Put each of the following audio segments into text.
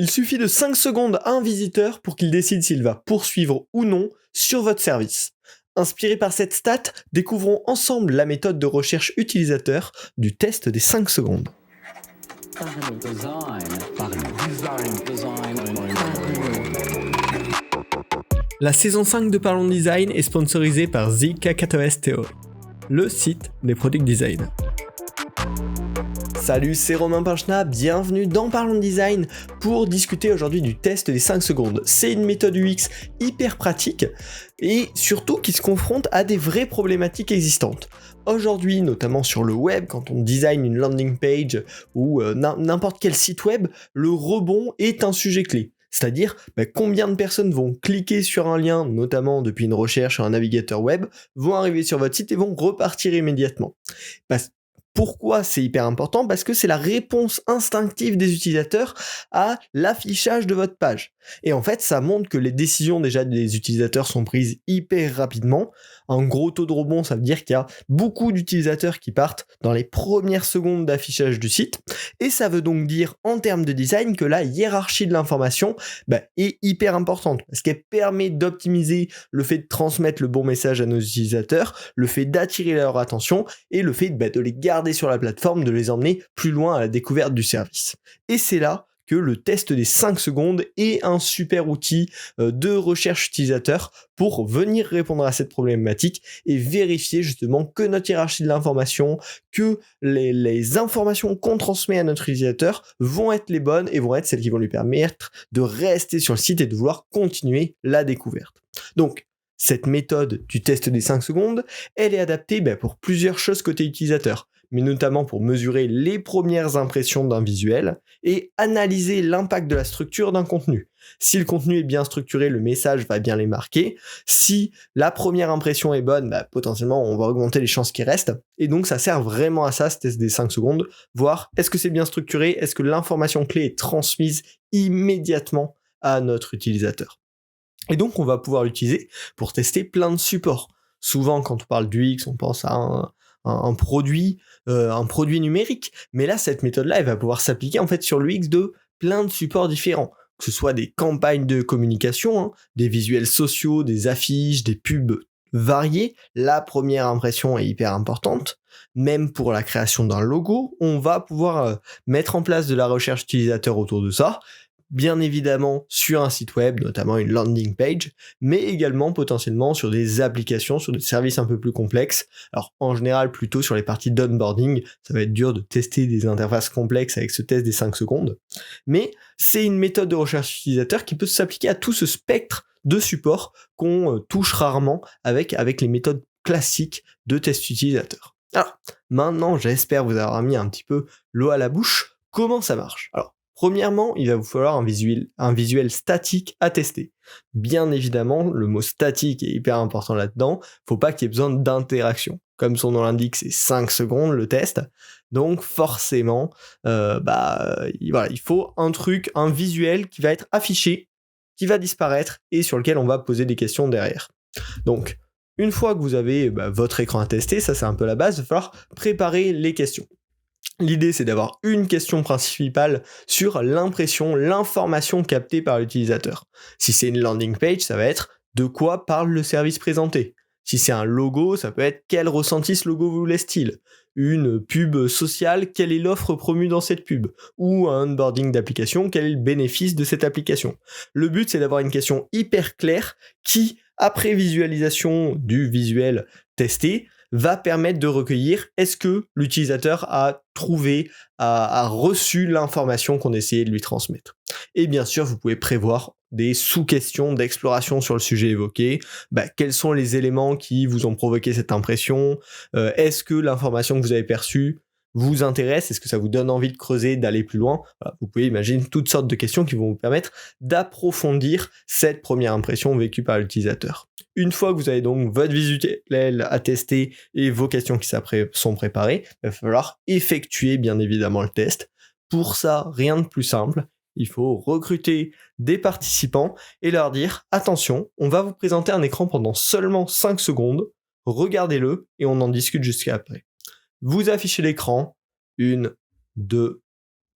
Il suffit de 5 secondes à un visiteur pour qu'il décide s'il va poursuivre ou non sur votre service. Inspiré par cette stat, découvrons ensemble la méthode de recherche utilisateur du test des 5 secondes. La saison 5 de Parlons Design est sponsorisée par The Kakatoes Theory, le site des product design. Salut, c'est Romain Pinchna, bienvenue dans Parlons Design pour discuter aujourd'hui du test des 5 secondes. C'est une méthode UX hyper pratique et surtout qui se confronte à des vraies problématiques existantes. Aujourd'hui, notamment sur le web, quand on design une landing page ou n'importe quel site web, le rebond est un sujet clé. C'est-à-dire combien de personnes vont cliquer sur un lien, notamment depuis une recherche sur un navigateur web, vont arriver sur votre site et vont repartir immédiatement. Pourquoi c'est hyper important ? Parce que c'est la réponse instinctive des utilisateurs à l'affichage de votre page. Et en fait, ça montre que les décisions déjà des utilisateurs sont prises hyper rapidement. Un gros taux de rebond, ça veut dire qu'il y a beaucoup d'utilisateurs qui partent dans les premières secondes d'affichage du site. Et ça veut donc dire, en termes de design, que la hiérarchie de l'information est hyper importante. Parce qu'elle permet d'optimiser le fait de transmettre le bon message à nos utilisateurs, le fait d'attirer leur attention et le fait de les garder sur la plateforme, de les emmener plus loin à la découverte du service. Et c'est là que le test des 5 secondes est un super outil de recherche utilisateur pour venir répondre à cette problématique et vérifier justement que notre hiérarchie de l'information, que les informations qu'on transmet à notre utilisateur vont être les bonnes et vont être celles qui vont lui permettre de rester sur le site et de vouloir continuer la découverte. Donc, cette méthode du test des 5 secondes, elle est adaptée pour plusieurs choses côté utilisateur, mais notamment pour mesurer les premières impressions d'un visuel et analyser l'impact de la structure d'un contenu. Si le contenu est bien structuré, le message va bien les marquer. Si la première impression est bonne, potentiellement on va augmenter les chances qu'il reste. Et donc ça sert vraiment à ça, ce test des 5 secondes, voir est-ce que c'est bien structuré, est-ce que l'information clé est transmise immédiatement à notre utilisateur. Et donc on va pouvoir l'utiliser pour tester plein de supports. Souvent quand on parle d'UX, on pense à un produit numérique, mais là cette méthode-là elle va pouvoir s'appliquer en fait sur l'UX de plein de supports différents, que ce soit des campagnes de communication, des visuels sociaux, des affiches, des pubs variés. La première impression est hyper importante. Même pour la création d'un logo, on va pouvoir mettre en place de la recherche utilisateur autour de ça. Bien évidemment sur un site web, notamment une landing page, mais également potentiellement sur des applications, sur des services un peu plus complexes. Alors en général plutôt sur les parties d'onboarding, ça va être dur de tester des interfaces complexes avec ce test des 5 secondes, mais c'est une méthode de recherche utilisateur qui peut s'appliquer à tout ce spectre de support qu'on touche rarement avec les méthodes classiques de test utilisateur. Alors maintenant j'espère vous avoir mis un petit peu l'eau à la bouche. Comment ça marche ? Alors premièrement, il va vous falloir un visuel statique à tester. Bien évidemment, le mot statique est hyper important là-dedans. Faut pas qu'il y ait besoin d'interaction. Comme son nom l'indique, c'est 5 secondes le test. Donc forcément, il faut un visuel qui va être affiché, qui va disparaître et sur lequel on va poser des questions derrière. Donc, une fois que vous avez votre écran à tester, ça c'est un peu la base, il va falloir préparer les questions. L'idée, c'est d'avoir une question principale sur l'impression, l'information captée par l'utilisateur. Si c'est une landing page, ça va être de quoi parle le service présenté. Si c'est un logo, ça peut être quel ressenti ce logo vous laisse-t-il ? Une pub sociale, quelle est l'offre promue dans cette pub ? Ou un onboarding d'application, quel est le bénéfice de cette application ? Le but, c'est d'avoir une question hyper claire qui, après visualisation du visuel testé, va permettre de recueillir est-ce que l'utilisateur a trouvé, a reçu l'information qu'on essayait de lui transmettre. Et bien sûr, vous pouvez prévoir des sous-questions d'exploration sur le sujet évoqué. Quels sont les éléments qui vous ont provoqué cette impression ? Est-ce que l'information que vous avez perçue vous intéresse ? Est-ce que ça vous donne envie de creuser, d'aller plus loin ? Vous pouvez imaginer toutes sortes de questions qui vont vous permettre d'approfondir cette première impression vécue par l'utilisateur. Une fois que vous avez donc votre visuel à tester et vos questions qui sont préparées, il va falloir effectuer bien évidemment le test. Pour ça, rien de plus simple. Il faut recruter des participants et leur dire « Attention, on va vous présenter un écran pendant seulement 5 secondes, regardez-le et on en discute jusqu'à après. » Vous affichez l'écran, 1, 2,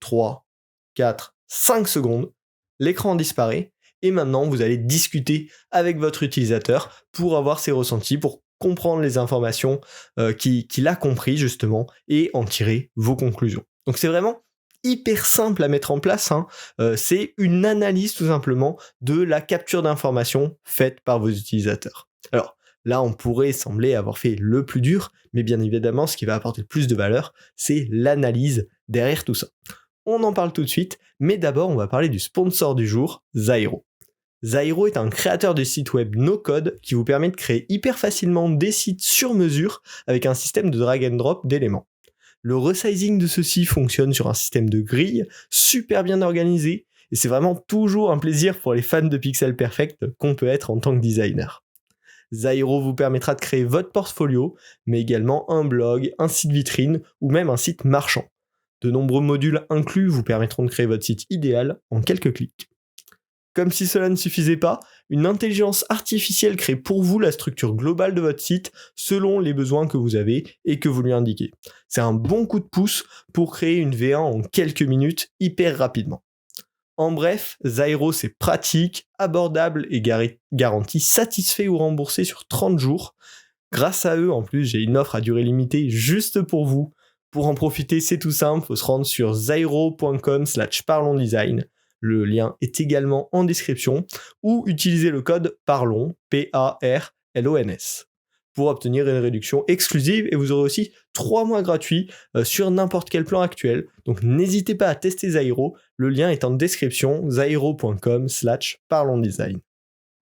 3, 4, 5 secondes. l'écran disparaît, et maintenant vous allez discuter avec votre utilisateur pour avoir ses ressentis, pour comprendre les informations qu'il a compris justement, et en tirer vos conclusions. Donc c'est vraiment hyper simple à mettre en place, c'est une analyse tout simplement de la capture d'informations faite par vos utilisateurs. Alors là, on pourrait sembler avoir fait le plus dur, mais bien évidemment, ce qui va apporter le plus de valeur, c'est l'analyse derrière tout ça. On en parle tout de suite, mais d'abord, on va parler du sponsor du jour, Zairo. Zairo est un créateur de sites web no-code qui vous permet de créer hyper facilement des sites sur mesure avec un système de drag and drop d'éléments. Le resizing de ceux-ci fonctionne sur un système de grille super bien organisé, et c'est vraiment toujours un plaisir pour les fans de Pixel Perfect qu'on peut être en tant que designer. Zairo vous permettra de créer votre portfolio, mais également un blog, un site vitrine ou même un site marchand. De nombreux modules inclus vous permettront de créer votre site idéal en quelques clics. Comme si cela ne suffisait pas, une intelligence artificielle crée pour vous la structure globale de votre site selon les besoins que vous avez et que vous lui indiquez. C'est un bon coup de pouce pour créer une V1 en quelques minutes hyper rapidement. En bref, Zairo c'est pratique, abordable et garantie satisfait ou remboursé sur 30 jours. Grâce à eux, en plus, j'ai une offre à durée limitée juste pour vous. Pour en profiter, c'est tout simple, il faut se rendre sur zairo.com/parlonsdesign. Le lien est également en description, ou utiliser le code PARLONS, PARLONS, pour obtenir une réduction exclusive, et vous aurez aussi 3 mois gratuits sur n'importe quel plan actuel. Donc n'hésitez pas à tester Zairo, le lien est en description, zairo.com/parlonsdesign.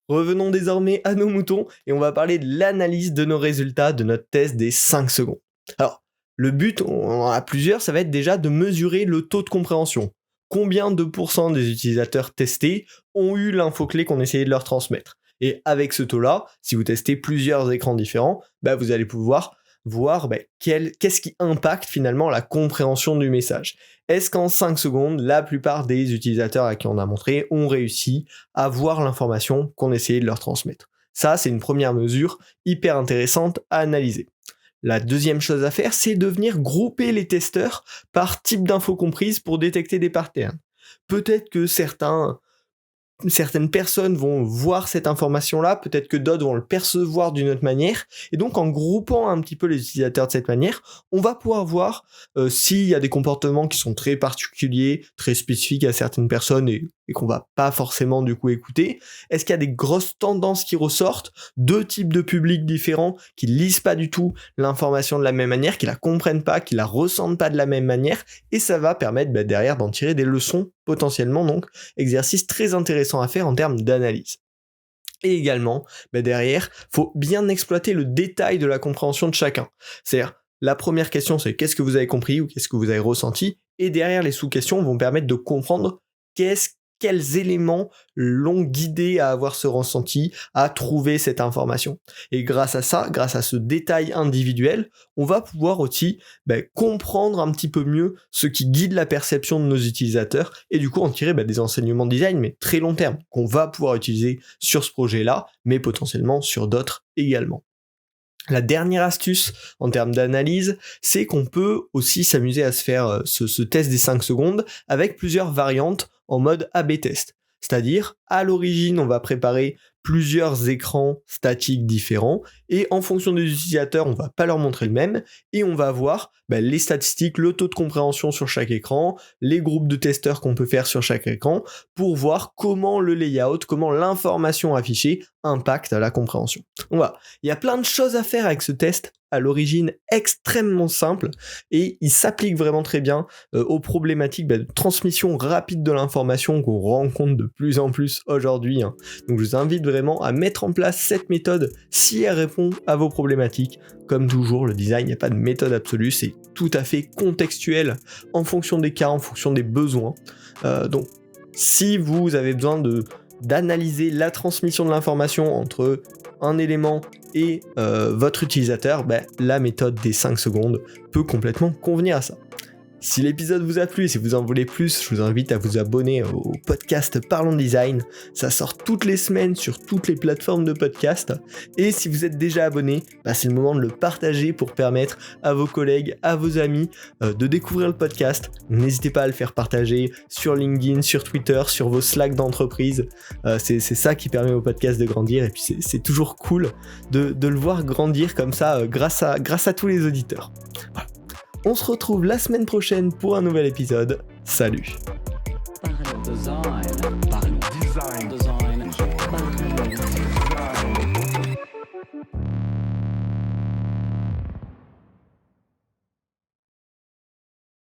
Revenons désormais à nos moutons, et on va parler de l'analyse de nos résultats de notre test des 5 secondes. Alors, le but, on en a plusieurs, ça va être déjà de mesurer le taux de compréhension. Combien de pourcents des utilisateurs testés ont eu l'info-clé qu'on essayait de leur transmettre. Et avec ce taux-là, si vous testez plusieurs écrans différents, vous allez pouvoir voir qu'est-ce qui impacte finalement la compréhension du message. Est-ce qu'en 5 secondes, la plupart des utilisateurs à qui on a montré ont réussi à voir l'information qu'on essayait de leur transmettre? Ça, c'est une première mesure hyper intéressante à analyser. La deuxième chose à faire, c'est de venir grouper les testeurs par type d'infos comprises pour détecter des patterns. Peut-être que certaines personnes vont voir cette information-là, peut-être que d'autres vont le percevoir d'une autre manière, et donc en groupant un petit peu les utilisateurs de cette manière, on va pouvoir voir s'il y a des comportements qui sont très particuliers, très spécifiques à certaines personnes et qu'on va pas forcément du coup écouter. Est-ce qu'il y a des grosses tendances qui ressortent, deux types de publics différents qui lisent pas du tout l'information de la même manière, qui la comprennent pas, qui la ressentent pas de la même manière, et ça va permettre derrière d'en tirer des leçons potentiellement, donc exercice très intéressant à faire en termes d'analyse. Et également, derrière, faut bien exploiter le détail de la compréhension de chacun. C'est-à-dire, la première question, c'est qu'est-ce que vous avez compris ou qu'est-ce que vous avez ressenti, et derrière, les sous-questions vont permettre de comprendre quels éléments l'ont guidé à avoir ce ressenti, à trouver cette information. Et grâce à ça, grâce à ce détail individuel, on va pouvoir aussi comprendre un petit peu mieux ce qui guide la perception de nos utilisateurs et du coup en tirer des enseignements design, mais très long terme, qu'on va pouvoir utiliser sur ce projet-là, mais potentiellement sur d'autres également. La dernière astuce en termes d'analyse, c'est qu'on peut aussi s'amuser à se faire ce test des 5 secondes avec plusieurs variantes en mode A/B test. C'est-à-dire, à l'origine, on va préparer plusieurs écrans statiques différents et en fonction des utilisateurs, on va pas leur montrer le même et on va voir les statistiques, le taux de compréhension sur chaque écran, les groupes de testeurs qu'on peut faire sur chaque écran pour voir comment le layout, comment l'information affichée impacte la compréhension. Donc voilà, il y a plein de choses à faire avec ce test, à l'origine extrêmement simple et il s'applique vraiment très bien aux problématiques de transmission rapide de l'information qu'on rencontre de plus en plus aujourd'hui. Donc je vous invite vraiment à mettre en place cette méthode si elle répond à vos problématiques. Comme toujours, le design, il n'y a pas de méthode absolue, c'est tout à fait contextuel en fonction des cas, en fonction des besoins. Donc si vous avez besoin d'analyser la transmission de l'information entre un élément et votre utilisateur, la méthode des 5 secondes peut complètement convenir à ça. Si l'épisode vous a plu, si vous en voulez plus, je vous invite à vous abonner au podcast Parlons Design. Ça sort toutes les semaines sur toutes les plateformes de podcast. Et si vous êtes déjà abonné, c'est le moment de le partager pour permettre à vos collègues, à vos amis de découvrir le podcast. N'hésitez pas à le faire partager sur LinkedIn, sur Twitter, sur vos Slack d'entreprise. C'est ça qui permet au podcast de grandir. Et puis c'est toujours cool de le voir grandir comme ça grâce à tous les auditeurs. Voilà. On se retrouve la semaine prochaine pour un nouvel épisode. Salut. Parlons design. Parlons design. Design. Parlons design.